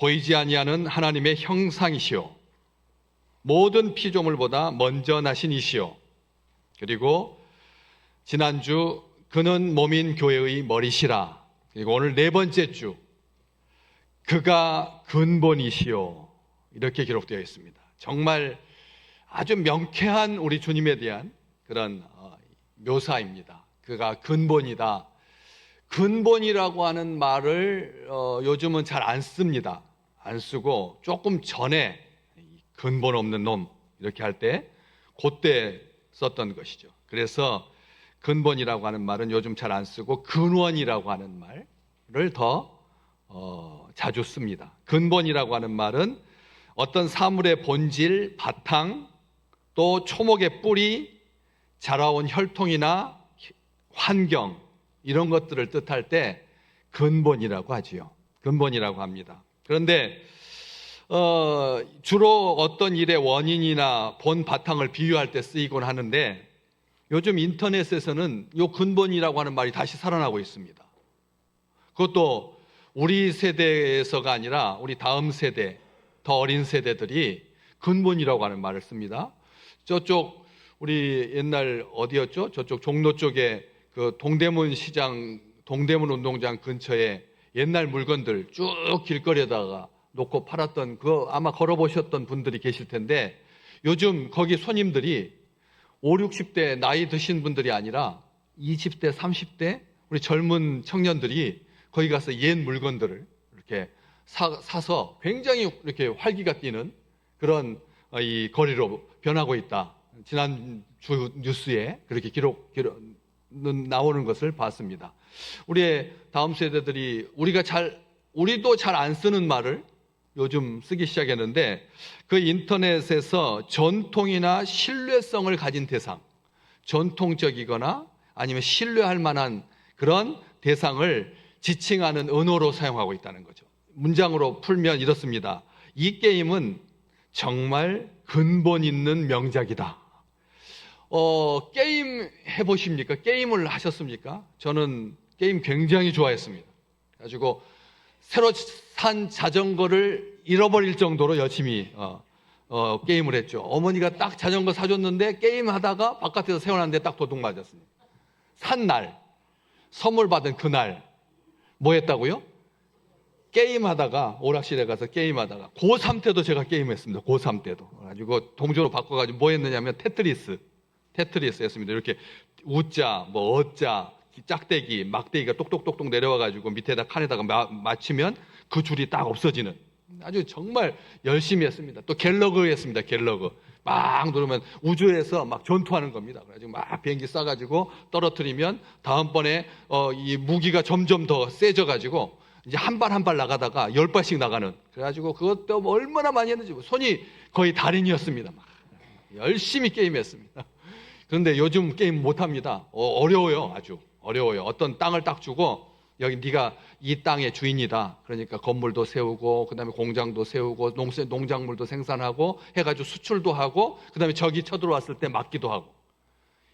보이지 아니하는 하나님의 형상이시오. 모든 피조물보다 먼저 나신 이시오. 그리고 지난주 그는 몸인 교회의 머리시라. 그리고 오늘 네 번째 주 그가 근본이시오. 이렇게 기록되어 있습니다. 정말 아주 명쾌한 우리 주님에 대한 그런 묘사입니다. 그가 근본이다. 근본이라고 하는 말을 요즘은 잘 안 씁니다. 안 쓰고 조금 전에 근본 없는 놈 이렇게 할 때 그때 썼던 것이죠. 그래서 근본이라고 하는 말은 요즘 잘 안 쓰고 근원이라고 하는 말을 더 자주 씁니다. 근본이라고 하는 말은 어떤 사물의 본질, 바탕, 또 초목의 뿌리, 자라온 혈통이나 환경 이런 것들을 뜻할 때 근본이라고 하지요. 근본이라고 합니다. 그런데 주로 어떤 일의 원인이나 본 바탕을 비유할 때 쓰이곤 하는데 요즘 인터넷에서는 이 근본이라고 하는 말이 다시 살아나고 있습니다. 그것도 우리 세대에서가 아니라 우리 다음 세대, 더 어린 세대들이 근본이라고 하는 말을 씁니다. 저쪽 우리 옛날 어디였죠? 저쪽 종로 쪽에 그 동대문 시장, 동대문 운동장 근처에 옛날 물건들 쭉 길거리에다가 놓고 팔았던 그거 아마 걸어보셨던 분들이 계실 텐데 요즘 거기 손님들이 5, 60대 나이 드신 분들이 아니라 20대, 30대 우리 젊은 청년들이 거기 가서 옛 물건들을 이렇게 사서 굉장히 이렇게 활기가 뛰는 그런 이 거리로 변하고 있다. 지난주 뉴스에 그렇게 기록은 나오는 것을 봤습니다. 우리의 다음 세대들이 우리도 잘 안 쓰는 말을 요즘 쓰기 시작했는데 그 인터넷에서 전통이나 신뢰성을 가진 대상, 전통적이거나 아니면 신뢰할 만한 그런 대상을 지칭하는 언어로 사용하고 있다는 거죠. 문장으로 풀면 이렇습니다. 이 게임은 정말 근본 있는 명작이다. 게임 해보십니까? 게임을 하셨습니까? 저는 게임 굉장히 좋아했습니다. 그래가지고 새로 산 자전거를 잃어버릴 정도로 열심히 게임을 했죠. 어머니가 딱 자전거 사줬는데 게임하다가 바깥에서 세워놨는데 딱 도둑 맞았습니다. 산 날, 선물 받은 그날 뭐 했다고요? 게임하다가 오락실에 가서 게임하다가 고3 때도 제가 게임했습니다. 고3 때도. 그래가지고 동전으로 바꿔가지고 뭐 했느냐면 테트리스 했습니다. 이렇게 우자, 뭐 어자, 짝대기, 막대기가 똑똑똑똑 내려와가지고 밑에다 칸에다가 맞추면 그 줄이 딱 없어지는 아주 정말 열심히 했습니다. 또 갤러그 했습니다. 갤러그 막 누르면 우주에서 막 전투하는 겁니다. 그래가지고 막 비행기 쏴가지고 떨어뜨리면 다음번에 이 무기가 점점 더 세져가지고 이제 한 발 한 발 나가다가 10발씩 나가는 그래가지고 그것도 얼마나 많이 했는지 손이 거의 달인이었습니다. 막 열심히 게임했습니다. 그런데 요즘 게임 못합니다. 어려워요. 아주 어려워요. 어떤 땅을 딱 주고 여기 네가 이 땅의 주인이다. 그러니까 건물도 세우고 그다음에 공장도 세우고 농작물도 생산하고 해가지고 수출도 하고 그다음에 적이 쳐들어왔을 때 막기도 하고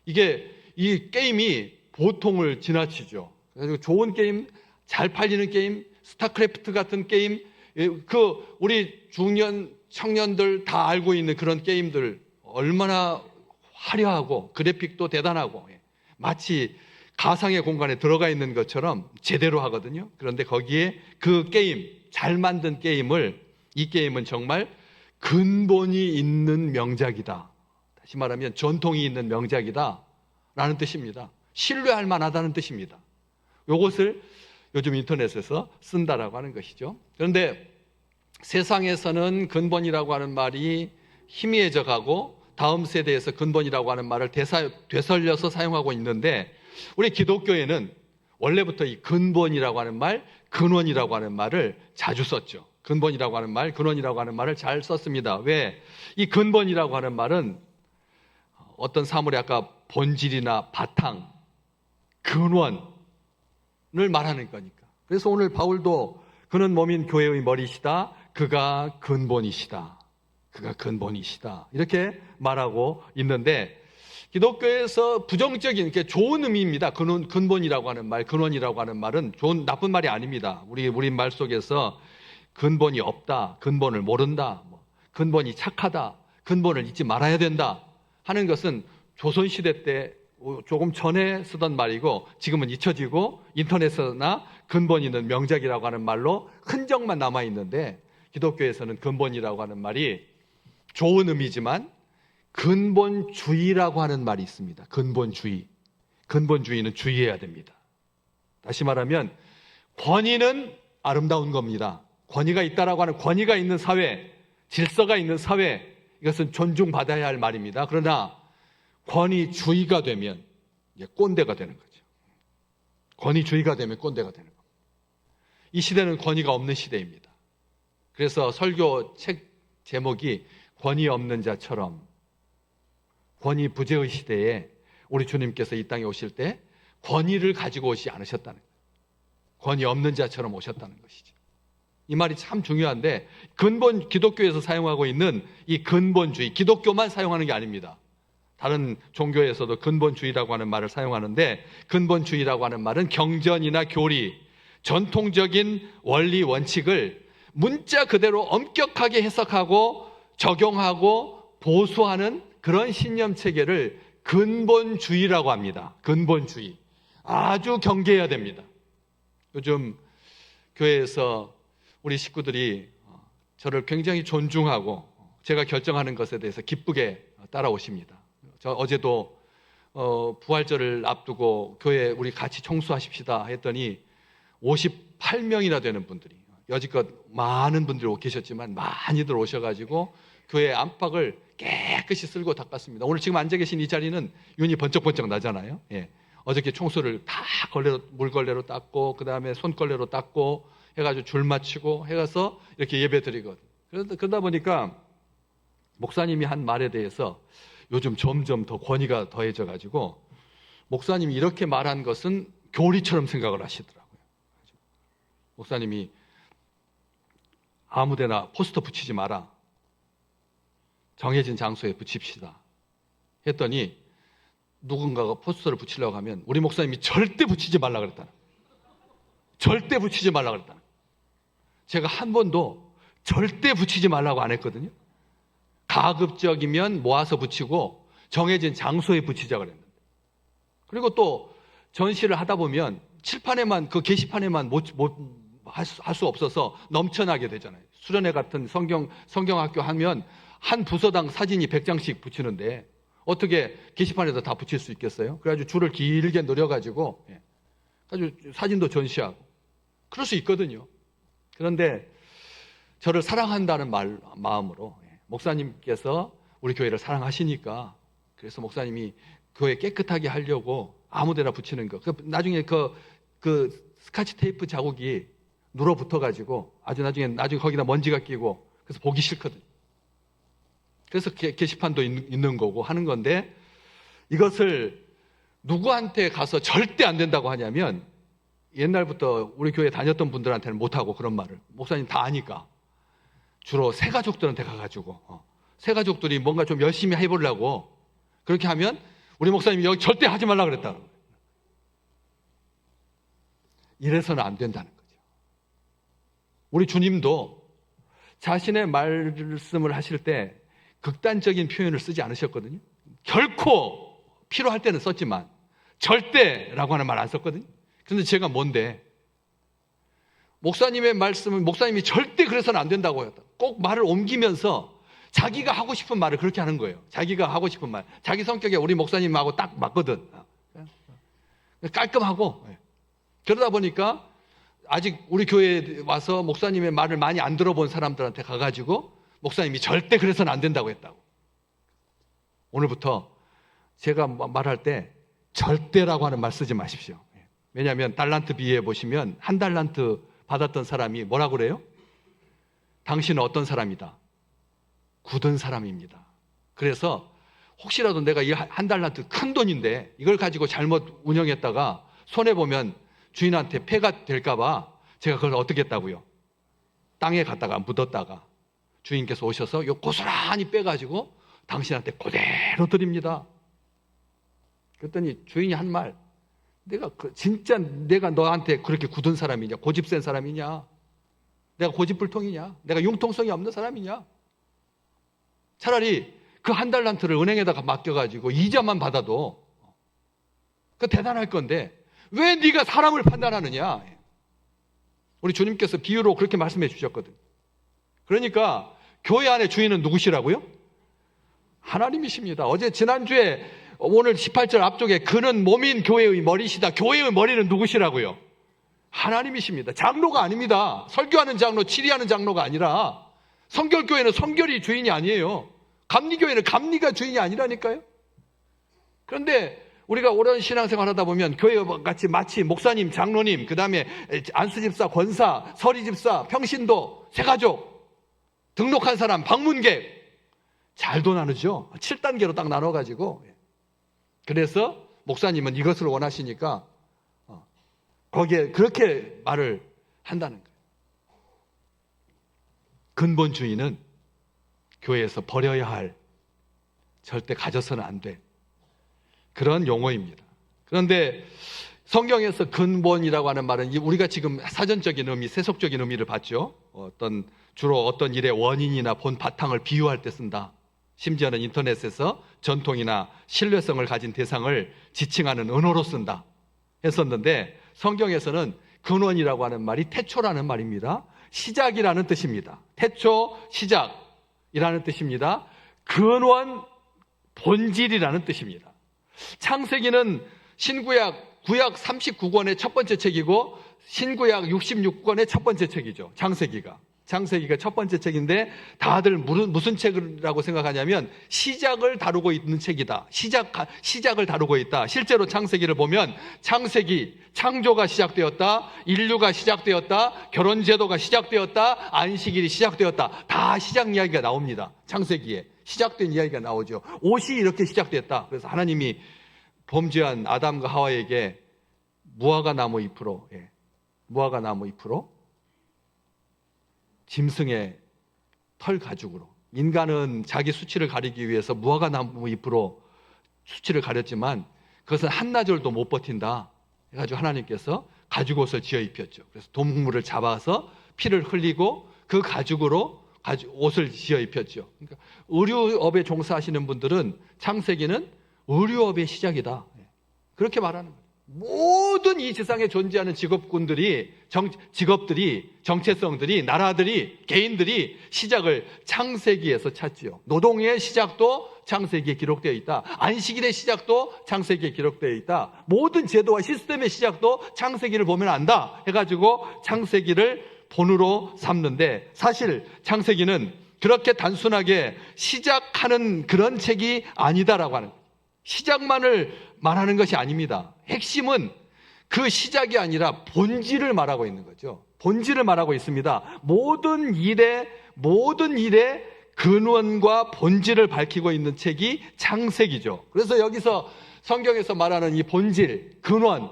이게 이 게임이 보통을 지나치죠. 그래서 좋은 게임, 잘 팔리는 게임, 스타크래프트 같은 게임, 그 우리 중년 청년들 다 알고 있는 그런 게임들 얼마나 화려하고 그래픽도 대단하고 마치 가상의 공간에 들어가 있는 것처럼 제대로 하거든요. 그런데 거기에 그 게임, 잘 만든 게임을 이 게임은 정말 근본이 있는 명작이다. 다시 말하면 전통이 있는 명작이다 라는 뜻입니다. 신뢰할 만하다는 뜻입니다. 이것을 요즘 인터넷에서 쓴다라고 하는 것이죠. 그런데 세상에서는 근본이라고 하는 말이 희미해져 가고 다음 세대에서 근본이라고 하는 말을 되살려서 사용하고 있는데 우리 기독교에는 원래부터 이 근본이라고 하는 말, 근원이라고 하는 말을 자주 썼죠. 근본이라고 하는 말, 근원이라고 하는 말을 잘 썼습니다. 왜? 이 근본이라고 하는 말은 어떤 사물의 아까 본질이나 바탕, 근원을 말하는 거니까. 그래서 오늘 바울도 그는 몸인 교회의 머리시다. 그가 근본이시다. 그가 근본이시다. 이렇게 말하고 있는데 기독교에서 부정적인 좋은 의미입니다. 근본이라고 하는 말, 근원이라고 하는 말은 나쁜 말이 아닙니다. 우리 말 속에서 근본이 없다, 근본을 모른다, 근본이 착하다, 근본을 잊지 말아야 된다 하는 것은 조선시대 때 조금 전에 쓰던 말이고 지금은 잊혀지고 인터넷이나 근본 있는 명작이라고 하는 말로 흔적만 남아있는데, 기독교에서는 근본이라고 하는 말이 좋은 의미지만 근본주의라고 하는 말이 있습니다. 근본주의. 근본주의는 주의해야 됩니다. 다시 말하면 권위는 아름다운 겁니다. 권위가 있다라고 하는, 권위가 있는 사회, 질서가 있는 사회, 이것은 존중받아야 할 말입니다. 그러나 권위주의가 되면 꼰대가 되는 거죠. 권위주의가 되면 꼰대가 되는 겁니다. 이 시대는 권위가 없는 시대입니다. 그래서 설교 책 제목이 권위 없는 자처럼, 권위 부재의 시대에 우리 주님께서 이 땅에 오실 때 권위를 가지고 오시지 않으셨다는 거예요. 권위 없는 자처럼 오셨다는 것이죠. 이 말이 참 중요한데, 기독교에서 사용하고 있는 이 근본주의, 기독교만 사용하는 게 아닙니다. 다른 종교에서도 근본주의라고 하는 말을 사용하는데, 근본주의라고 하는 말은 경전이나 교리, 전통적인 원리 원칙을 문자 그대로 엄격하게 해석하고 적용하고 보수하는 그런 신념 체계를 근본주의라고 합니다. 근본주의. 아주 경계해야 됩니다. 요즘 교회에서 우리 식구들이 저를 굉장히 존중하고 제가 결정하는 것에 대해서 기쁘게 따라오십니다. 저 어제도 부활절을 앞두고 교회 우리 같이 청소하십시다 했더니 58명이나 되는 분들이, 여지껏 많은 분들이 계셨지만 많이들 오셔가지고 교회 안팎을 깨끗이 쓸고 닦았습니다. 오늘 지금 앉아 계신 이 자리는 윤이 번쩍번쩍 나잖아요. 예. 어저께 청소를 다 물걸레로 닦고, 그 다음에 손걸레로 닦고 해가지고 줄 맞추고 해가서 이렇게 예배 드리거든. 그러다 보니까 목사님이 한 말에 대해서 요즘 점점 더 권위가 더해져가지고 목사님이 이렇게 말한 것은 교리처럼 생각을 하시더라고요. 목사님이 아무데나 포스터 붙이지 마라, 정해진 장소에 붙입시다 했더니, 누군가가 포스터를 붙이려고 하면 우리 목사님이 절대 붙이지 말라 그랬다. 절대 붙이지 말라 그랬다. 제가 한 번도 절대 붙이지 말라고 안 했거든요. 가급적이면 모아서 붙이고 정해진 장소에 붙이자 그랬는데, 그리고 또 전시를 하다 보면 칠판에만, 그 게시판에만 할 수 없어서 넘쳐나게 되잖아요. 수련회 같은 성경학교 하면 한 부서당 사진이 100장씩 붙이는데 어떻게 게시판에다 다 붙일 수 있겠어요? 그래가지고 줄을 길게 늘려가지고 사진도 전시하고 그럴 수 있거든요. 그런데 저를 사랑한다는 마음으로, 목사님께서 우리 교회를 사랑하시니까, 그래서 목사님이 교회 깨끗하게 하려고 아무데나 붙이는 거, 나중에 그 스카치 테이프 자국이 눌어 붙어가지고 아주 나중에 거기다 먼지가 끼고, 그래서 보기 싫거든요. 그래서 게시판도 있는 거고 하는 건데, 이것을 누구한테 가서 절대 안 된다고 하냐면, 옛날부터 우리 교회 다녔던 분들한테는 못하고, 그런 말을 목사님 다 아니까 주로 새가족들한테 가가지고 새가족들이 뭔가 좀 열심히 해보려고 그렇게 하면 우리 목사님이 여기 절대 하지 말라 그랬다. 이래서는 안 된다는 거죠. 우리 주님도 자신의 말씀을 하실 때 극단적인 표현을 쓰지 않으셨거든요. 결코 필요할 때는 썼지만 절대라고 하는 말 안 썼거든요. 그런데 제가 뭔데, 목사님의 말씀은 목사님이 절대 그래서는 안 된다고 했다. 꼭 말을 옮기면서 자기가 하고 싶은 말을 그렇게 하는 거예요. 자기가 하고 싶은 말, 자기 성격에 우리 목사님하고 딱 맞거든. 깔끔하고. 그러다 보니까 아직 우리 교회에 와서 목사님의 말을 많이 안 들어본 사람들한테 가가지고 목사님이 절대 그래서는 안 된다고 했다고. 오늘부터 제가 말할 때 절대라고 하는 말 쓰지 마십시오. 왜냐하면 달란트 비유에 보시면 한 달란트 받았던 사람이 뭐라고 그래요? 당신은 어떤 사람이다? 굳은 사람입니다. 그래서 혹시라도 내가 이 한 달란트 큰 돈인데 이걸 가지고 잘못 운영했다가 손해보면 주인한테 폐가 될까봐 제가 그걸 어떻게 했다고요? 땅에 갖다가 묻었다가 주인께서 오셔서 요 고스란히 빼가지고 당신한테 그대로 드립니다. 그랬더니 주인이 한 말, 진짜 내가 너한테 그렇게 굳은 사람이냐, 고집 센 사람이냐, 내가 고집불통이냐? 내가 융통성이 없는 사람이냐? 차라리 그 한 달란트를 은행에다가 맡겨가지고 이자만 받아도 그 대단할 건데 왜 네가 사람을 판단하느냐? 우리 주님께서 비유로 그렇게 말씀해 주셨거든. 그러니까 교회 안에 주인은 누구시라고요? 하나님이십니다. 지난주에 오늘 18절 앞쪽에 그는 몸인 교회의 머리시다. 교회의 머리는 누구시라고요? 하나님이십니다. 장로가 아닙니다. 설교하는 장로, 치리하는 장로가 아니라 성결교회는 성결이 주인이 아니에요. 감리교회는 감리가 주인이 아니라니까요. 그런데 우리가 오랜 신앙생활 하다 보면 교회와 같이 마치 목사님, 장로님, 그 다음에 안수집사, 권사, 서리집사, 평신도, 새가족, 등록한 사람, 방문객 잘도 나누죠. 7단계로 딱 나눠가지고. 그래서 목사님은 이것을 원하시니까 거기에 그렇게 말을 한다는 거예요. 근본 주인은 교회에서 버려야 할, 절대 가져서는 안 돼, 그런 용어입니다. 그런데 성경에서 근본이라고 하는 말은 우리가 지금 사전적인 의미, 세속적인 의미를 봤죠. 주로 어떤 일의 원인이나 본 바탕을 비유할 때 쓴다. 심지어는 인터넷에서 전통이나 신뢰성을 가진 대상을 지칭하는 은어로 쓴다 했었는데, 성경에서는 근원이라고 하는 말이 태초라는 말입니다. 시작이라는 뜻입니다. 태초, 시작이라는 뜻입니다. 근원, 본질이라는 뜻입니다. 창세기는 구약 39권의 첫 번째 책이고 신구약 66권의 첫 번째 책이죠. 창세기가 첫 번째 책인데 다들 무슨 책이라고 생각하냐면 시작을 다루고 있는 책이다. 시작을 다루고 있다. 실제로 창세기를 보면 창세기, 창조가 시작되었다. 인류가 시작되었다. 결혼제도가 시작되었다. 안식일이 시작되었다. 다 시작 이야기가 나옵니다. 창세기에 시작된 이야기가 나오죠. 옷이 이렇게 시작됐다. 그래서 하나님이 범죄한 아담과 하와에게 무화과 나무 잎으로 짐승의 털 가죽으로, 인간은 자기 수치를 가리기 위해서 무화과 나무 잎으로 수치를 가렸지만 그것은 한나절도 못 버틴다 해가지고 하나님께서 가죽옷을 지어 입혔죠. 그래서 동물을 잡아서 피를 흘리고 그 가죽으로 옷을 지어 입혔죠. 그러니까 의류업에 종사하시는 분들은 창세기는 의류업의 시작이다, 그렇게 말하는 거예요. 모든 이 세상에 존재하는 직업들이, 정체성들이, 나라들이, 개인들이 시작을 창세기에서 찾지요. 노동의 시작도 창세기에 기록되어 있다. 안식일의 시작도 창세기에 기록되어 있다. 모든 제도와 시스템의 시작도 창세기를 보면 안다 해가지고 창세기를 본으로 삼는데, 사실 창세기는 그렇게 단순하게 시작하는 그런 책이 아니다라고 하는 거예요. 시작만을 말하는 것이 아닙니다. 핵심은 그 시작이 아니라 본질을 말하고 있는 거죠. 본질을 말하고 있습니다. 모든 일의 근원과 본질을 밝히고 있는 책이 창세기죠. 그래서 여기서 성경에서 말하는 이 본질, 근원,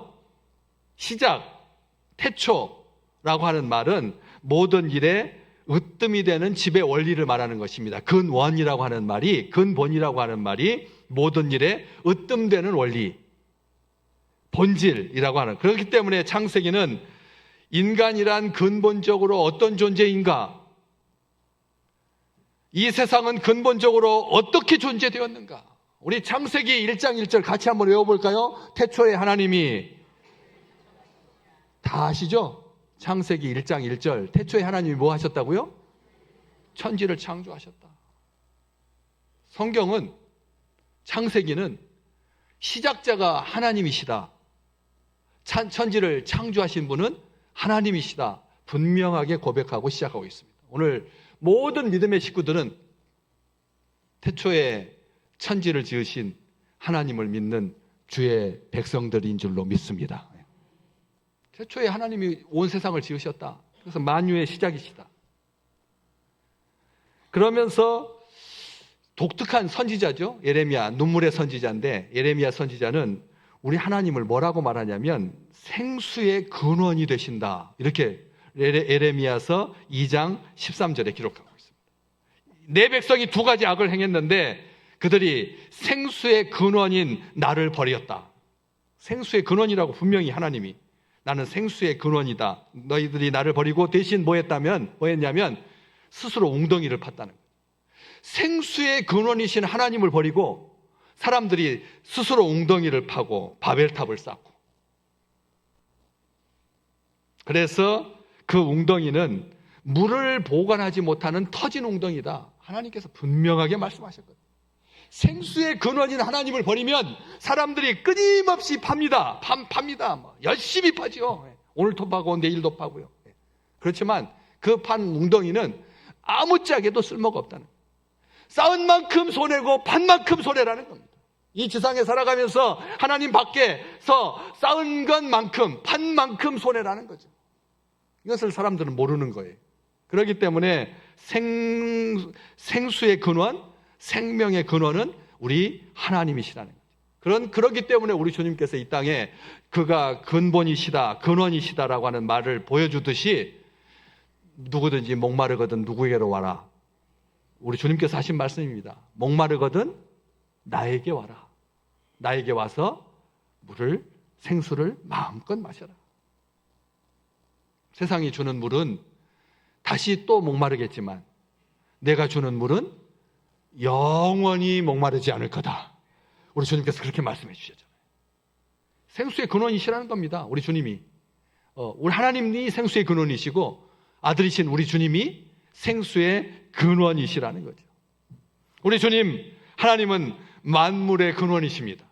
시작, 태초라고 하는 말은 모든 일의 으뜸이 되는 지배 원리를 말하는 것입니다. 근원이라고 하는 말이, 근본이라고 하는 말이 모든 일에 으뜸되는 원리, 본질이라고 하는. 그렇기 때문에 창세기는 인간이란 근본적으로 어떤 존재인가, 이 세상은 근본적으로 어떻게 존재되었는가. 우리 창세기 1장 1절 같이 한번 외워볼까요? 태초에 하나님이, 다 아시죠? 창세기 1장 1절 태초에 하나님이 뭐 하셨다고요? 천지를 창조하셨다. 성경은, 창세기는 시작자가 하나님이시다, 천지를 창조하신 분은 하나님이시다, 분명하게 고백하고 시작하고 있습니다. 오늘 모든 믿음의 식구들은 태초에 천지를 지으신 하나님을 믿는 주의 백성들인 줄로 믿습니다. 태초에 하나님이 온 세상을 지으셨다. 그래서 만유의 시작이시다. 그러면서 독특한 선지자죠. 예레미야, 눈물의 선지자인데, 예레미야 선지자는 우리 하나님을 뭐라고 말하냐면 생수의 근원이 되신다, 이렇게 예레미야서 2장 13절에 기록하고 있습니다. 내 백성이 두 가지 악을 행했는데 그들이 생수의 근원인 나를 버렸다. 생수의 근원이라고 분명히 하나님이, 나는 생수의 근원이다. 너희들이 나를 버리고 대신 뭐했냐면 스스로 웅덩이를 팠다는 거예요. 생수의 근원이신 하나님을 버리고 사람들이 스스로 웅덩이를 파고 바벨탑을 쌓고, 그래서 그 웅덩이는 물을 보관하지 못하는 터진 웅덩이다. 하나님께서 분명하게 말씀하셨거든요. 생수의 근원인 하나님을 버리면 사람들이 끊임없이 팝니다. 열심히 파죠. 오늘도 파고 내일도 파고요. 그렇지만 그 판 웅덩이는 아무짝에도 쓸모가 없다는 거예요. 쌓은 만큼 손해고 판 만큼 손해라는 겁니다. 이 지상에 살아가면서 하나님 밖에서 쌓은 것만큼 판 만큼 손해라는 거죠. 이것을 사람들은 모르는 거예요. 그렇기 때문에 생수의 근원, 생명의 근원은 우리 하나님이시라는 거죠. 그렇기 때문에 우리 주님께서 이 땅에 그가 근본이시다, 근원이시다라고 하는 말을 보여주듯이 누구든지 목마르거든 누구에게로 와라. 우리 주님께서 하신 말씀입니다. 목마르거든 나에게 와라. 나에게 와서 생수를 마음껏 마셔라. 세상이 주는 물은 다시 또 목마르겠지만 내가 주는 물은 영원히 목마르지 않을 거다. 우리 주님께서 그렇게 말씀해 주셨잖아요. 생수의 근원이시라는 겁니다. 우리 주님이. 우리 하나님이 생수의 근원이시고 아들이신 우리 주님이 생수의 근원이시라는 거죠. 우리 주님, 하나님은 만물의 근원이십니다.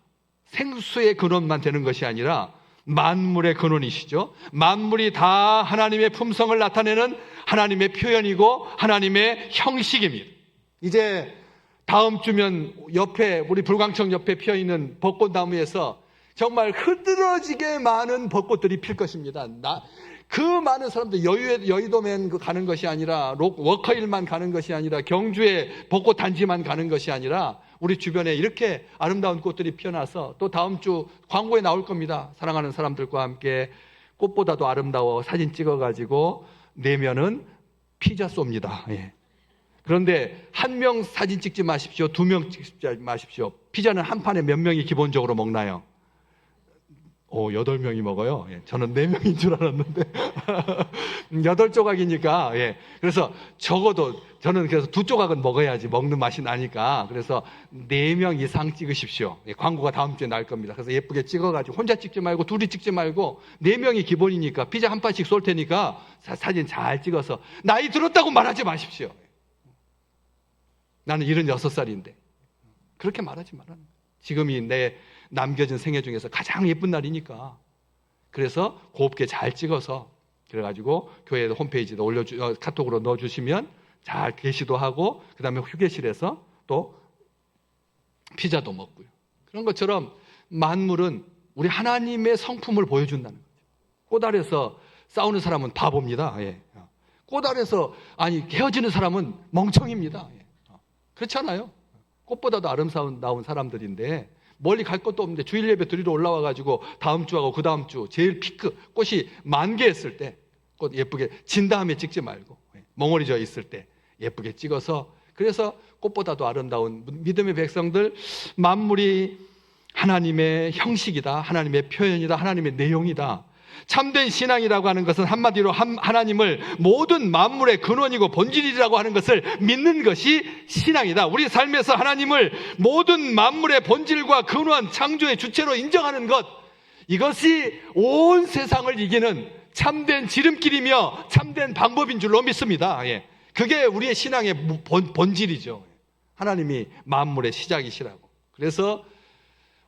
생수의 근원만 되는 것이 아니라 만물의 근원이시죠. 만물이 다 하나님의 품성을 나타내는 하나님의 표현이고 하나님의 형식입니다. 이제 다음 주면 우리 불광청 옆에 피어있는 벚꽃나무에서 정말 흐드러지게 많은 벚꽃들이 필 것입니다. 그 많은 사람들, 여의도면 가는 것이 아니라, 워커힐만 가는 것이 아니라, 경주에 벚꽃 단지만 가는 것이 아니라, 우리 주변에 이렇게 아름다운 꽃들이 피어나서 또 다음 주 광고에 나올 겁니다. 사랑하는 사람들과 함께 꽃보다도 아름다워 사진 찍어가지고 내면은 피자 쏩니다. 예. 그런데 한 명 사진 찍지 마십시오. 2명 찍지 마십시오. 피자는 한 판에 몇 명이 기본적으로 먹나요? 8명이 먹어요. 예, 저는 4명인 줄 알았는데 8조각이니까 예. 그래서 적어도 저는 그래서 2조각은 먹어야지 먹는 맛이 나니까 그래서 4명 이상 찍으십시오. 예, 광고가 다음 주에 날 겁니다. 그래서 예쁘게 찍어가지고 혼자 찍지 말고 둘이 찍지 말고 4명이 기본이니까 피자 한 판씩 쏠 테니까 사진 잘 찍어서 나이 들었다고 말하지 마십시오. 나는 76살인데 그렇게 말하지 말라는 거예요. 지금이 내 남겨진 생애 중에서 가장 예쁜 날이니까. 그래서 곱게 잘 찍어서 그래가지고 교회 홈페이지에 카톡으로 넣어주시면 잘 게시도 하고 그 다음에 휴게실에서 또 피자도 먹고요. 그런 것처럼 만물은 우리 하나님의 성품을 보여준다는 거죠. 꽃 아래서 싸우는 사람은 바보입니다. 예. 꽃 아래서 헤어지는 사람은 멍청입니다. 예. 그렇잖아요. 꽃보다도 아름다운 사람들인데 멀리 갈 것도 없는데 주일 예배 드리러 올라와가지고 다음 주하고 그 다음 주 제일 피크 꽃이 만개했을 때 꽃 예쁘게 진 다음에 찍지 말고 멍어리 져 있을 때 예쁘게 찍어서, 그래서 꽃보다도 아름다운 믿음의 백성들, 만물이 하나님의 형식이다, 하나님의 표현이다, 하나님의 내용이다. 참된 신앙이라고 하는 것은 한마디로 하나님을 모든 만물의 근원이고 본질이라고 하는 것을 믿는 것이 신앙이다. 우리 삶에서 하나님을 모든 만물의 본질과 근원, 창조의 주체로 인정하는 것, 이것이 온 세상을 이기는 참된 지름길이며 참된 방법인 줄로 믿습니다. 예. 그게 우리의 신앙의 본질이죠. 하나님이 만물의 시작이시라고. 그래서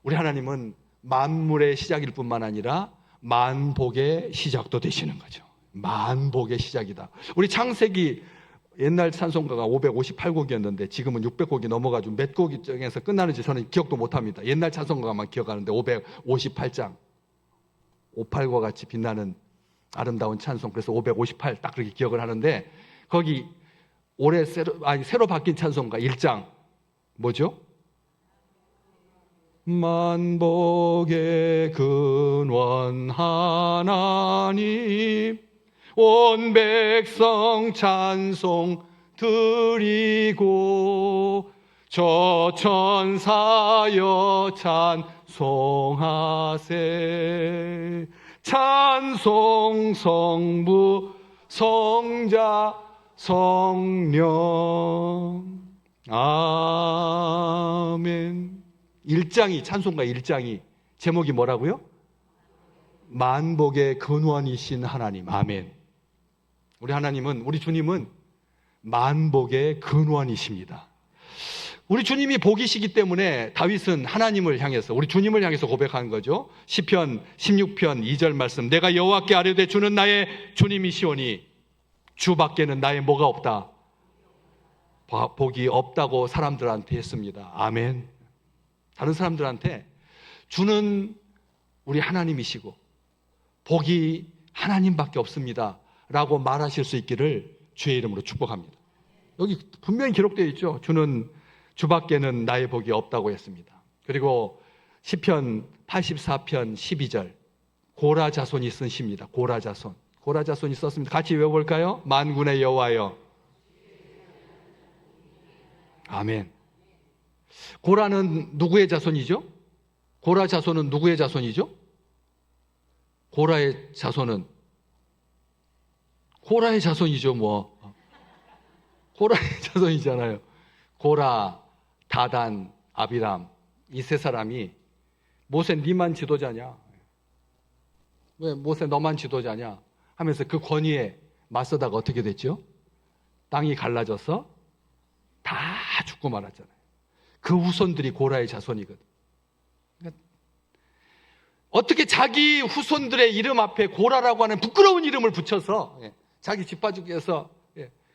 우리 하나님은 만물의 시작일 뿐만 아니라 만복의 시작도 되시는 거죠. 만복의 시작이다. 우리 창세기 옛날 찬송가가 558곡이었는데 지금은 600곡이 넘어가지고 몇 곡이 중에서 끝나는지 저는 기억도 못합니다. 옛날 찬송가만 기억하는데 558장, 58과 같이 빛나는 아름다운 찬송, 그래서 558 딱 그렇게 기억을 하는데, 거기 올해 새로 바뀐 찬송가 1장 뭐죠? 만복의 근원 하나님, 온 백성 찬송 드리고 저 천사여 찬송하세. 찬송 성부 성자 성령. 아멘. 1장이, 찬송가 1장이 제목이 뭐라고요? 만복의 근원이신 하나님. 아멘. 우리 하나님은, 우리 주님은 만복의 근원이십니다. 우리 주님이 복이시기 때문에 다윗은 하나님을 향해서, 우리 주님을 향해서 고백한 거죠. 시편 16편 2절 말씀. 내가 여호와께 아뢰되 주는 나의 주님이시오니 주 밖에는 나의 뭐가 없다? 복이 없다고 사람들한테 했습니다. 아멘. 다른 사람들한테 주는 우리 하나님이시고 복이 하나님밖에 없습니다 라고 말하실 수 있기를 주의 이름으로 축복합니다. 여기 분명히 기록되어 있죠. 주는 주밖에는 나의 복이 없다고 했습니다. 그리고 시편 84편 12절 고라 자손이 쓴 시입니다. 고라 자손. 고라 자손이 썼습니다. 같이 외워볼까요? 만군의 여호와여. 아멘. 고라는 누구의 자손이죠? 고라 자손은 누구의 자손이죠? 고라의 자손은 고라의 자손이죠. 뭐 고라의 자손이잖아요. 고라, 다단, 아비람 이 세 사람이 모세 니만 지도자냐? 왜 모세 너만 지도자냐? 하면서 그 권위에 맞서다가 어떻게 됐죠? 땅이 갈라져서 다 죽고 말았잖아요. 그 후손들이 고라의 자손이거든. 그러니까 어떻게 자기 후손들의 이름 앞에 고라라고 하는 부끄러운 이름을 붙여서 자기 집바지에서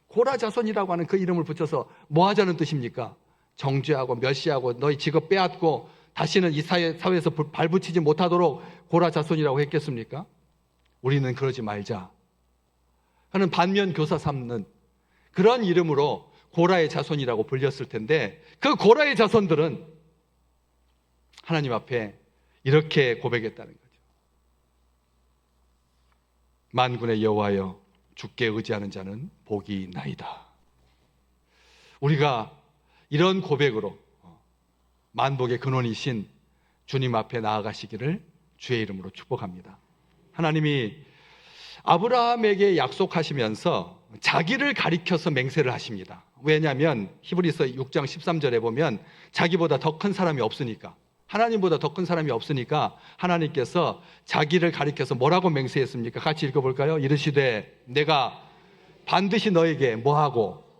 고라 자손이라고 하는 그 이름을 붙여서 뭐 하자는 뜻입니까? 정죄하고 멸시하고 너희 직업 빼앗고 다시는 이 사회에서 발붙이지 못하도록 고라 자손이라고 했겠습니까? 우리는 그러지 말자 하는 반면 교사 삼는 그런 이름으로 고라의 자손이라고 불렸을 텐데 그 고라의 자손들은 하나님 앞에 이렇게 고백했다는 거죠. 만군의 여호와여 주께 의지하는 자는 복이 있나이다. 우리가 이런 고백으로 만복의 근원이신 주님 앞에 나아가시기를 주의 이름으로 축복합니다. 하나님이 아브라함에게 약속하시면서 자기를 가리켜서 맹세를 하십니다. 왜냐하면 히브리서 6장 13절에 보면 자기보다 더 큰 사람이 없으니까, 하나님보다 더 큰 사람이 없으니까 하나님께서 자기를 가리켜서 뭐라고 맹세했습니까? 같이 읽어볼까요? 이르시되 내가 반드시 너에게 뭐하고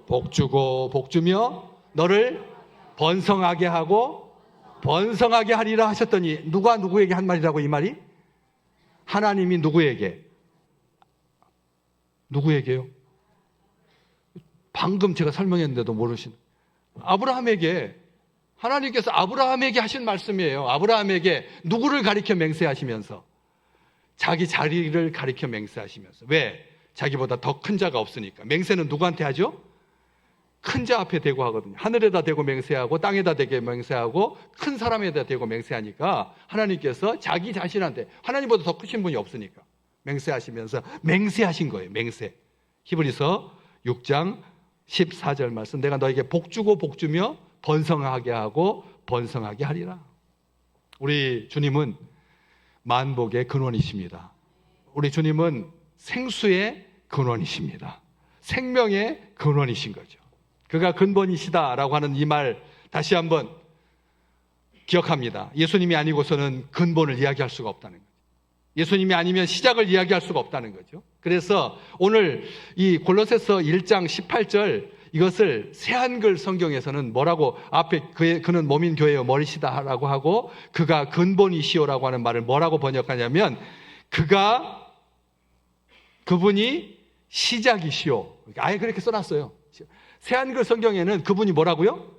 복주고 복주며 너를 번성하게 하고 번성하게 하리라 하셨더니 누가 누구에게 한 말이라고 이 말이? 하나님이 누구에게? 누구에게요? 방금 제가 설명했는데도 모르시는 아브라함에게 하나님께서 아브라함에게 하신 말씀이에요. 아브라함에게 누구를 가리켜 맹세하시면서 자기 자리를 가리켜 맹세하시면서 왜? 자기보다 더 큰 자가 없으니까. 맹세는 누구한테 하죠? 큰 자 앞에 대고 하거든요. 하늘에다 대고 맹세하고 땅에다 대고 맹세하고 큰 사람에다 대고 맹세하니까 하나님께서 자기 자신한테 하나님보다 더 크신 분이 없으니까 맹세하시면서 맹세하신 거예요. 맹세. 히브리서 6장 14절 말씀 내가 너에게 복주고 복주며 번성하게 하고 번성하게 하리라. 우리 주님은 만복의 근원이십니다. 우리 주님은 생수의 근원이십니다. 생명의 근원이신 거죠. 그가 근본이시다라고 하는 이 말 다시 한번 기억합니다. 예수님이 아니고서는 근본을 이야기할 수가 없다는 거죠. 예수님이 아니면 시작을 이야기할 수가 없다는 거죠. 그래서 오늘 이 골로새서 1장 18절 이것을 새한글 성경에서는 뭐라고 앞에 그는 몸인 교회의 머리시다라고 하고 그가 근본이시오라고 하는 말을 뭐라고 번역하냐면 그분이 시작이시오. 아예 그렇게 써놨어요. 새한글 성경에는 그분이 뭐라고요?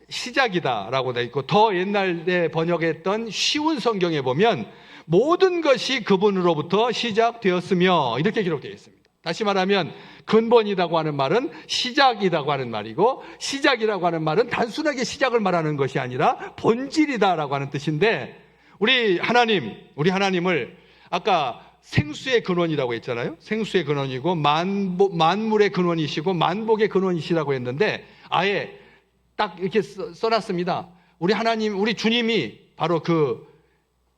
시작이다라고 돼 있고 더 옛날에 번역했던 쉬운 성경에 보면 모든 것이 그분으로부터 시작되었으며 이렇게 기록되어 있습니다. 다시 말하면 근본이라고 하는 말은 시작이라고 하는 말이고 시작이라고 하는 말은 단순하게 시작을 말하는 것이 아니라 본질이다라고 하는 뜻인데 우리 하나님을 아까 생수의 근원이라고 했잖아요. 생수의 근원이고 만물의 근원이시고 만복의 근원이시라고 했는데 아예 딱 이렇게 써놨습니다. 우리 주님이 바로 그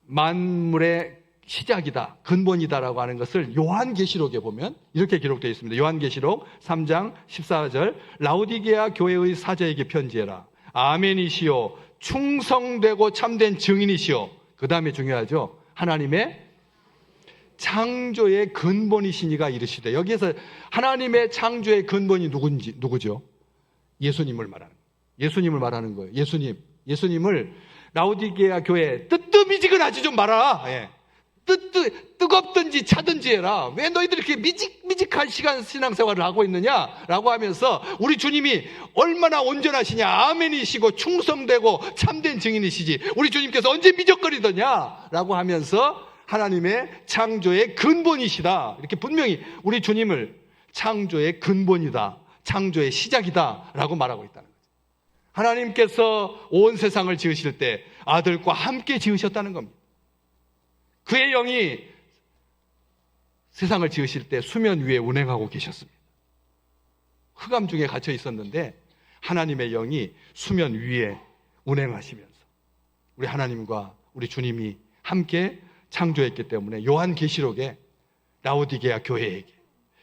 만물의 시작이다, 근본이다라고 하는 것을 요한계시록에 보면 이렇게 기록되어 있습니다. 요한계시록 3장 14절, 라오디게아 교회의 사자에게 편지해라. 아멘이시요 충성되고 참된 증인이시요. 그 다음에 중요하죠. 하나님의 창조의 근본이시니가 이르시되, 여기에서 하나님의 창조의 근본이 누구죠? 예수님을 말하는 거예요. 예수님을 말하는 거예요. 예수님을 라오디게아 교회 뜨뜻미지근하지 좀 마라. 예. 뜨겁든지 차든지 해라. 왜 너희들 이렇게 미직한 신앙생활을 하고 있느냐라고 하면서 우리 주님이 얼마나 온전하시냐, 아멘이시고 충성되고 참된 증인이시지, 우리 주님께서 언제 미적거리더냐라고 하면서 하나님의 창조의 근본이시다, 이렇게 분명히 우리 주님을 창조의 근본이다, 창조의 시작이다 라고 말하고 있다는 거죠. 하나님께서 온 세상을 지으실 때 아들과 함께 지으셨다는 겁니다. 그의 영이 세상을 지으실 때 수면 위에 운행하고 계셨습니다. 흑암 중에 갇혀 있었는데 하나님의 영이 수면 위에 운행하시면서 우리 하나님과 우리 주님이 함께 창조했기 때문에 요한계시록에 라오디게아 교회에게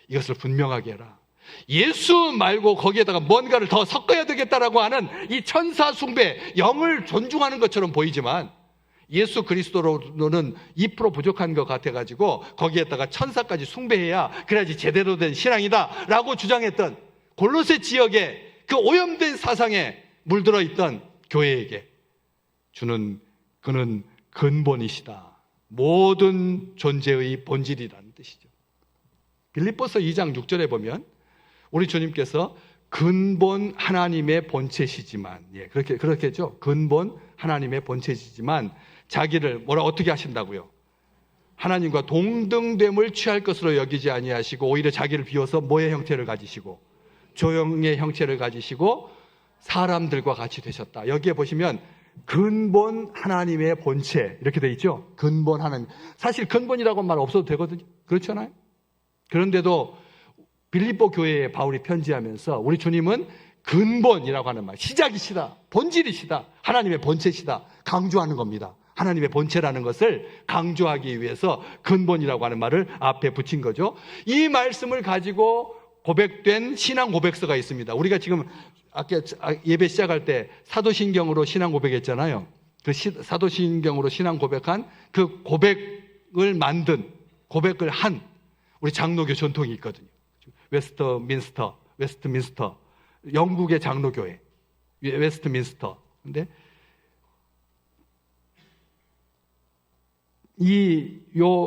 이것을 분명하게 해라. 예수 말고 거기에다가 뭔가를 더 섞어야 되겠다라고 하는 이 천사 숭배, 영을 존중하는 것처럼 보이지만 예수 그리스도로는 2% 부족한 것 같아가지고 거기에다가 천사까지 숭배해야 그래야지 제대로 된 신앙이다 라고 주장했던 골로새 지역의 그 오염된 사상에 물들어 있던 교회에게 주는 그는 근본이시다, 모든 존재의 본질이라는 뜻이죠. 빌립보서 2장 6절에 보면 우리 주님께서 근본 하나님의 본체시지만, 그렇겠죠. 근본 하나님의 본체시지만 자기를 어떻게 하신다고요? 하나님과 동등됨을 취할 것으로 여기지 아니하시고 오히려 자기를 비워서 뭐의 형태를 가지시고 조형의 형체를 가지시고 사람들과 같이 되셨다. 여기에 보시면 근본 하나님의 본체 이렇게 돼 있죠. 근본 하나님. 사실 근본이라고 말 없어도 되거든요. 그렇잖아요. 그런데도 빌립보 교회에 바울이 편지하면서 우리 주님은 근본이라고 하는 말, 시작이시다, 본질이시다, 하나님의 본체시다 강조하는 겁니다. 하나님의 본체라는 것을 강조하기 위해서 근본이라고 하는 말을 앞에 붙인 거죠. 이 말씀을 가지고 고백된 신앙 고백서가 있습니다. 우리가 지금 아까 예배 시작할 때 사도신경으로 신앙 고백했잖아요. 그 사도신경으로 신앙 고백한 그 고백을 한 우리 장로교 전통이 있거든요. 웨스트민스터, 영국의 장로교회, 웨스트민스터. 근데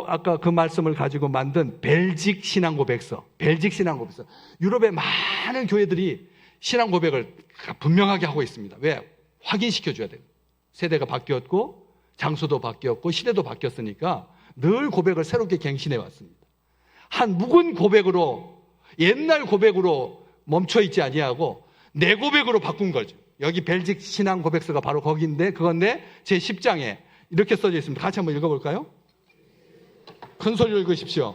아까 그 말씀을 가지고 만든 벨직 신앙 고백서. 유럽의 많은 교회들이 신앙 고백을 분명하게 하고 있습니다. 왜? 확인시켜줘야 돼요. 세대가 바뀌었고, 장소도 바뀌었고, 시대도 바뀌었으니까 늘 고백을 새롭게 갱신해 왔습니다. 한 묵은 고백으로, 옛날 고백으로 멈춰있지 아니하고 내 고백으로 바꾼 거죠. 여기 벨직 신앙 고백서가 바로 거기인데, 그건데 제 10장에 이렇게 써져 있습니다. 같이 한번 읽어볼까요? 큰 소리로 읽으십시오.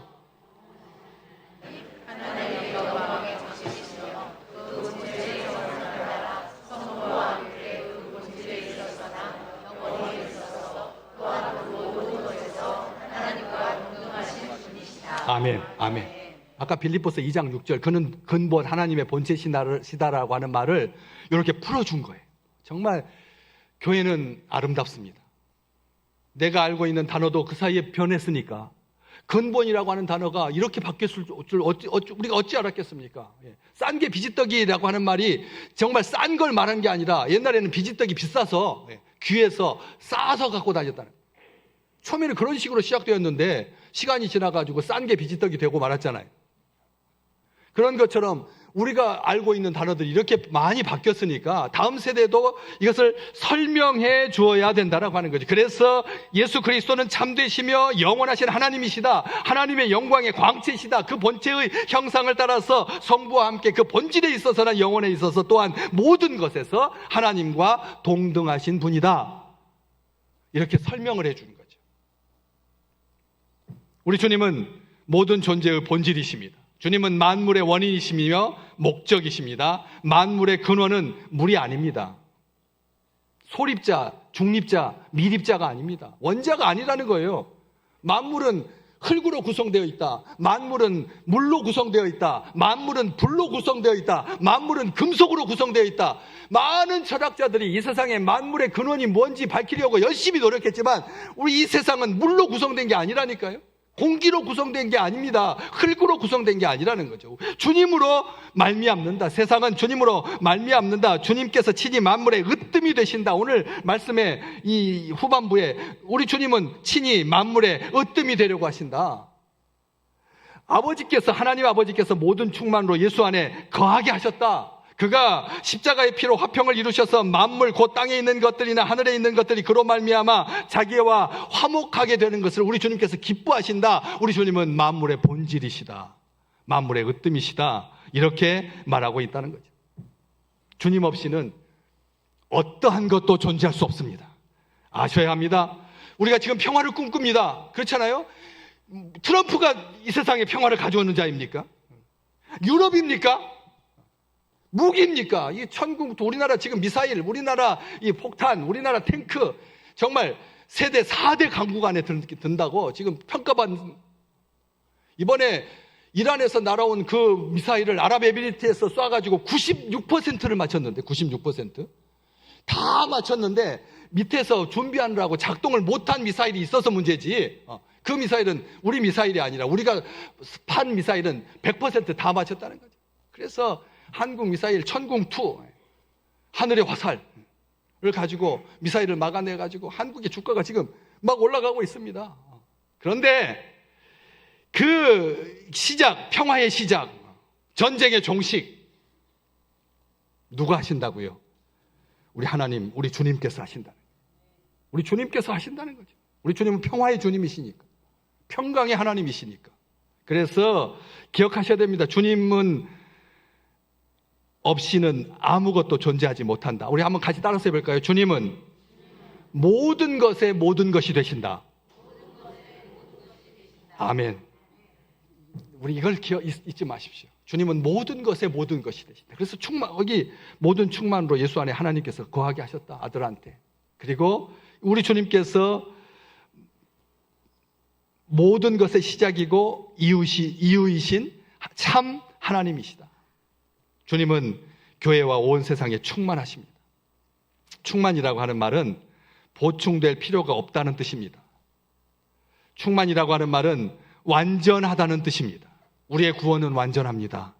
아멘, 아멘. 아까 빌립보서 2장 6절, 그는 근본 하나님의 본체시다라고 하는 말을 이렇게 풀어준 거예요. 정말 교회는 아름답습니다. 내가 알고 있는 단어도 그 사이에 변했으니까 근본이라고 하는 단어가 이렇게 바뀌었을 줄 우리가 어찌 알았겠습니까? 싼 게 비지떡이라고 하는 말이 정말 싼 걸 말한 게 아니라 옛날에는 비지떡이 비싸서 귀해서 싸서 갖고 다녔다는 거예요. 처음에는 그런 식으로 시작되었는데 시간이 지나가지고 싼 게 비지떡이 되고 말았잖아요. 그런 것처럼 우리가 알고 있는 단어들이 이렇게 많이 바뀌었으니까 다음 세대도 이것을 설명해 주어야 된다라고 하는 거죠. 그래서 예수 그리스도는 참되시며 영원하신 하나님이시다, 하나님의 영광의 광채시다, 그 본체의 형상을 따라서 성부와 함께 그 본질에 있어서나 영혼에 있어서 또한 모든 것에서 하나님과 동등하신 분이다, 이렇게 설명을 해 주는 거죠. 우리 주님은 모든 존재의 본질이십니다. 주님은 만물의 원인이시며 목적이십니다. 만물의 근원은 물이 아닙니다. 소립자, 중립자, 미립자가 아닙니다. 원자가 아니라는 거예요. 만물은 흙으로 구성되어 있다. 만물은 물로 구성되어 있다. 만물은 불로 구성되어 있다. 만물은 금속으로 구성되어 있다. 많은 철학자들이 이 세상의 만물의 근원이 뭔지 밝히려고 열심히 노력했지만 우리 이 세상은 물로 구성된 게 아니라니까요. 공기로 구성된 게 아닙니다. 흙으로 구성된 게 아니라는 거죠. 주님으로 말미암는다. 세상은 주님으로 말미암는다. 주님께서 친히 만물의 으뜸이 되신다. 오늘 말씀의 이 후반부에 우리 주님은 친히 만물의 으뜸이 되려고 하신다. 하나님 아버지께서 모든 충만으로 예수 안에 거하게 하셨다. 그가 십자가의 피로 화평을 이루셔서 만물 곧 땅에 있는 것들이나 하늘에 있는 것들이 그로 말미암아 자기와 화목하게 되는 것을 우리 주님께서 기뻐하신다. 우리 주님은 만물의 본질이시다. 만물의 으뜸이시다. 이렇게 말하고 있다는 거죠. 주님 없이는 어떠한 것도 존재할 수 없습니다. 아셔야 합니다. 우리가 지금 평화를 꿈꿉니다. 그렇잖아요? 트럼프가 이 세상에 평화를 가져오는 자입니까? 유럽입니까? 무기입니까? 이 천국, 우리나라 지금 미사일, 우리나라 이 폭탄, 우리나라 탱크, 정말 세대 4대 강국 안에 든다고 지금 평가받는, 이번에 이란에서 날아온 그 미사일을 아랍에미리트에서 쏴가지고 96%를 맞췄는데, 96%? 다 맞췄는데, 밑에서 준비하느라고 작동을 못한 미사일이 있어서 문제지, 그 미사일은 우리 미사일이 아니라 우리가 판 미사일은 100% 다 맞췄다는 거죠. 그래서 한국 미사일 천궁2 하늘의 화살을 가지고 미사일을 막아내가지고 한국의 주가가 지금 막 올라가고 있습니다. 그런데 그 시작, 평화의 시작, 전쟁의 종식 누가 하신다고요? 우리 하나님, 우리 주님께서 하신다는 거예요. 우리 주님께서 하신다는 거죠. 우리 주님은 평화의 주님이시니까, 평강의 하나님이시니까. 그래서 기억하셔야 됩니다. 주님은 없이는 아무것도 존재하지 못한다. 우리 한번 같이 따라서 해볼까요? 주님은 모든 것의 모든 것이 되신다. 아멘. 우리 이걸 잊지 마십시오. 주님은 모든 것의 모든 것이 되신다. 그래서 여기 모든 충만으로 예수 안에 하나님께서 거하게 하셨다. 아들한테. 그리고 우리 주님께서 모든 것의 시작이고 이유이신 참 하나님이시다. 주님은 교회와 온 세상에 충만하십니다. 충만이라고 하는 말은 보충될 필요가 없다는 뜻입니다. 충만이라고 하는 말은 완전하다는 뜻입니다. 우리의 구원은 완전합니다.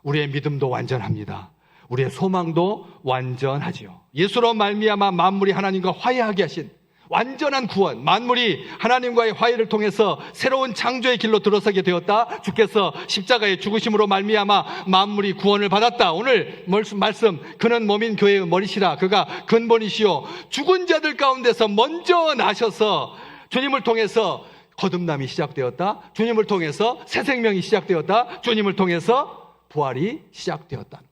우리의 믿음도 완전합니다. 우리의 소망도 완전하지요. 예수로 말미암아 만물이 하나님과 화해하게 하신 완전한 구원, 만물이 하나님과의 화해를 통해서 새로운 창조의 길로 들어서게 되었다. 주께서 십자가의 죽으심으로 말미암아 만물이 구원을 받았다. 오늘 말씀, 그는 몸인 교회의 머리시라. 그가 근본이시요 죽은 자들 가운데서 먼저 나셔서 주님을 통해서 거듭남이 시작되었다. 주님을 통해서 새 생명이 시작되었다. 주님을 통해서 부활이 시작되었다.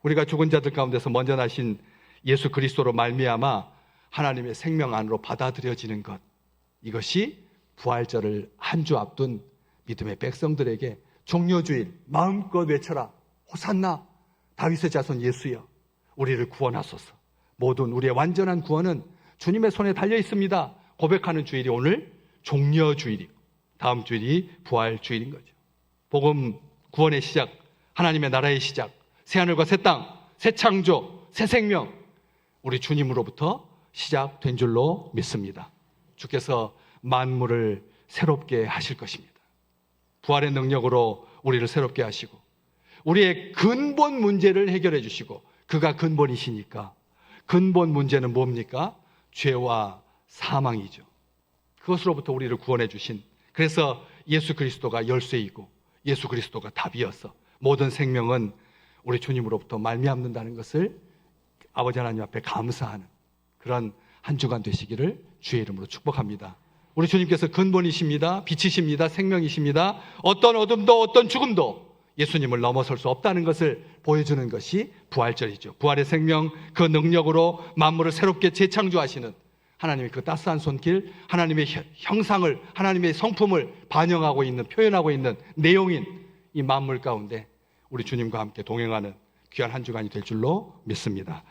우리가 죽은 자들 가운데서 먼저 나신 예수 그리스도로 말미암아 하나님의 생명 안으로 받아들여지는 것, 이것이 부활절을 한 주 앞둔 믿음의 백성들에게 종려주일 마음껏 외쳐라. 호산나 다윗의 자손 예수여 우리를 구원하소서. 모든 우리의 완전한 구원은 주님의 손에 달려 있습니다. 고백하는 주일이 오늘 종려주일이고 다음 주일이 부활주일인 거죠. 복음 구원의 시작, 하나님의 나라의 시작, 새하늘과 새 땅, 새 창조, 새 생명, 우리 주님으로부터 시작된 줄로 믿습니다. 주께서 만물을 새롭게 하실 것입니다. 부활의 능력으로 우리를 새롭게 하시고 우리의 근본 문제를 해결해 주시고, 그가 근본이시니까 근본 문제는 뭡니까? 죄와 사망이죠. 그것으로부터 우리를 구원해 주신, 그래서 예수 그리스도가 열쇠이고 예수 그리스도가 답이어서 모든 생명은 우리 주님으로부터 말미암는다는 것을 아버지 하나님 앞에 감사하는 그런 한 주간 되시기를 주의 이름으로 축복합니다. 우리 주님께서 근본이십니다. 빛이십니다. 생명이십니다. 어떤 어둠도 어떤 죽음도 예수님을 넘어설 수 없다는 것을 보여주는 것이 부활절이죠. 부활의 생명, 그 능력으로 만물을 새롭게 재창조하시는 하나님의 그 따스한 손길, 하나님의 형상을, 하나님의 성품을 반영하고 있는, 표현하고 있는 내용인 이 만물 가운데 우리 주님과 함께 동행하는 귀한 한 주간이 될 줄로 믿습니다.